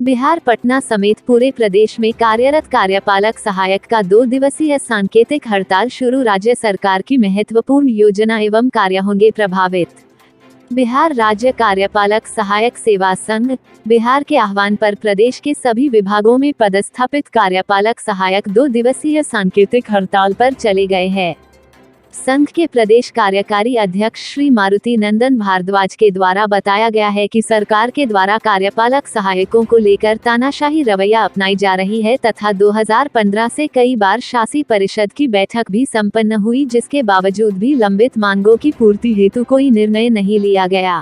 बिहार पटना समेत पूरे प्रदेश में कार्यरत कार्यपालक सहायक का 2 दिवसीय सांकेतिक हड़ताल शुरू। राज्य सरकार की महत्वपूर्ण योजना एवं कार्य होंगे प्रभावित। बिहार राज्य कार्यपालक सहायक सेवा संघ बिहार के आह्वान पर प्रदेश के सभी विभागों में पदस्थापित कार्यपालक सहायक 2 दिवसीय सांकेतिक हड़ताल पर चले गए हैं। संघ के प्रदेश कार्यकारी अध्यक्ष श्री मारुति नंदन भारद्वाज के द्वारा बताया गया है कि सरकार के द्वारा कार्यपालक सहायकों को लेकर तानाशाही रवैया अपनाई जा रही है तथा 2015 से कई बार शासी परिषद की बैठक भी संपन्न हुई, जिसके बावजूद भी लंबित मांगों की पूर्ति हेतु कोई निर्णय नहीं लिया गया।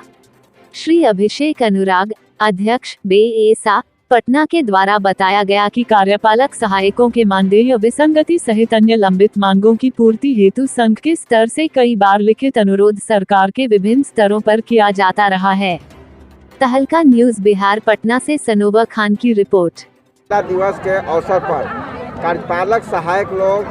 श्री अभिषेक अनुराग, अध्यक्ष बेएसा पटना के द्वारा बताया गया कि कार्यपालक सहायकों के मानदेय विसंगति सहित अन्य लंबित मांगों की पूर्ति हेतु संघ के स्तर से कई बार लिखित अनुरोध सरकार के विभिन्न स्तरों पर किया जाता रहा है। तहलका न्यूज़ बिहार पटना से सनोबा खान की रिपोर्ट। महिला दिवस के अवसर पर कार्यपालक सहायक लोग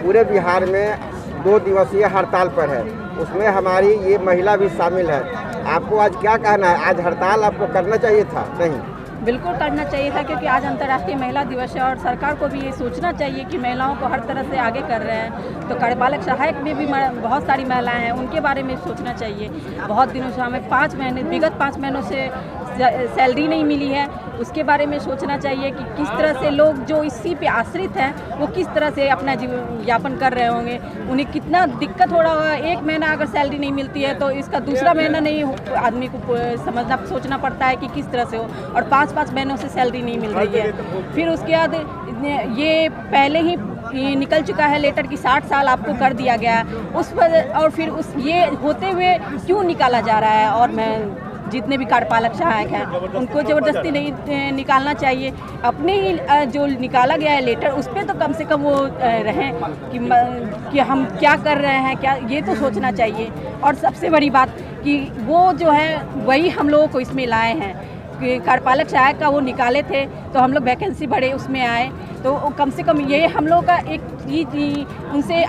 पूरे बिहार में 2 दिवसीय हड़ताल पर है, उसमें हमारी ये महिला भी शामिल है। आपको आज क्या कहना है? आज हड़ताल आपको करना चाहिए था? नहीं, बिल्कुल करना चाहिए था, क्योंकि आज अंतर्राष्ट्रीय महिला दिवस है और सरकार को भी ये सोचना चाहिए कि महिलाओं को हर तरह से आगे कर रहे हैं। तो कार्यपालक सहायक में भी बहुत सारी महिलाएं हैं, उनके बारे में सोचना चाहिए। बहुत दिनों से हमें विगत 5 महीनों से सैलरी नहीं मिली है, उसके बारे में सोचना चाहिए कि किस तरह से लोग जो इसी पे आश्रित हैं वो किस तरह से अपना जीवन यापन कर रहे होंगे, उन्हें कितना दिक्कत हो रहा होगा। 1 महीना अगर सैलरी नहीं मिलती है तो इसका दूसरा महीना नहीं आदमी को सोचना पड़ता है कि किस तरह से हो, और 5-5 महीनों से सैलरी नहीं मिल रही है। फिर उसके बाद ये पहले ही निकल चुका है लेटर की 60 साल आपको कर दिया गया है, उस वजह और फिर ये होते हुए क्यों निकाला जा रहा है। और मैं जितने भी कार्यपालक सहायक हैं उनको ज़बरदस्ती नहीं निकालना चाहिए। अपने ही जो निकाला गया है लेटर, उस पर तो कम से कम वो रहें कि हम क्या कर रहे हैं, क्या ये तो सोचना चाहिए। और सबसे बड़ी बात कि वो जो है वही हम लोगों को इसमें लाए हैं कि कार्यपालक सहायक का वो निकाले थे तो हम लोग वैकेंसी बढ़े उसमें आए, तो कम से कम ये हम लोग का एक चीज़ उनसे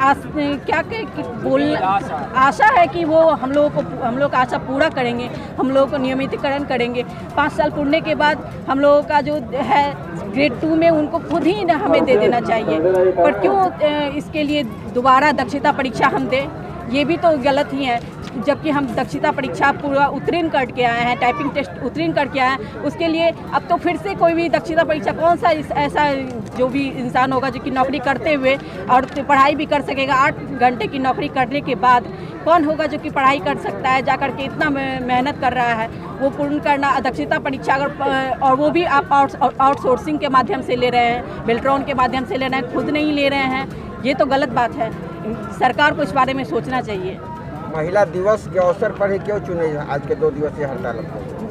आशा है कि वो हम लोग का आशा पूरा करेंगे, हम लोगों को नियमितीकरण करेंगे। 5 साल पूरने के बाद हम लोगों का जो है ग्रेड 2 में उनको खुद ही हमें दे देना चाहिए। पर क्यों इसके लिए दोबारा दक्षता परीक्षा हम दें, ये भी तो गलत ही है। जबकि हम दक्षता परीक्षा पूरा उत्तीर्ण करके आए हैं, टाइपिंग टेस्ट उत्तीर्ण करके आए हैं, उसके लिए अब तो फिर से कोई भी दक्षता परीक्षा कौन सा ऐसा जो भी इंसान होगा जो कि नौकरी करते हुए और पढ़ाई भी कर सकेगा, 8 घंटे की नौकरी करने के बाद कौन होगा जो कि पढ़ाई कर सकता है, जा कर के इतना मेहनत कर रहा है वो पूर्ण करना दक्षता परीक्षा अगर, और वो भी आप आउटसोर्सिंग के माध्यम से ले रहे हैं, बेल्ट्रॉन के माध्यम से ले रहे हैं, खुद नहीं ले रहे हैं, ये तो गलत बात है। सरकार को इस बारे में सोचना चाहिए। महिला दिवस के अवसर पर ही क्यों चुने आज के 2 दिवसीय हड़ताल?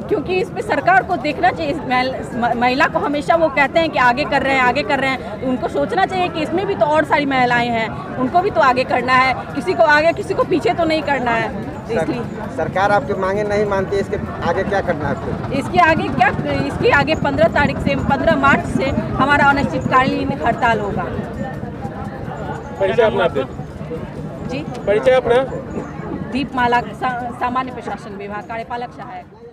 क्योंकि इस पे सरकार को देखना चाहिए। महिला को हमेशा वो कहते हैं कि आगे कर रहे हैं, उनको सोचना चाहिए कि इसमें भी तो और सारी महिलाएं हैं, उनको भी तो आगे करना है, किसी को आगे किसी को पीछे तो नहीं करना है। इसलिए सरकार आपकी मांगे नहीं मानती, इसके आगे क्या करना है आपको? इसके आगे 15 मार्च से हमारा अनिश्चितकालीन हड़ताल होगा। परिचय अपना जी, परिचय अपना। दीपमाला, सामान्य प्रशासन विभाग, कार्यपालक सहायक।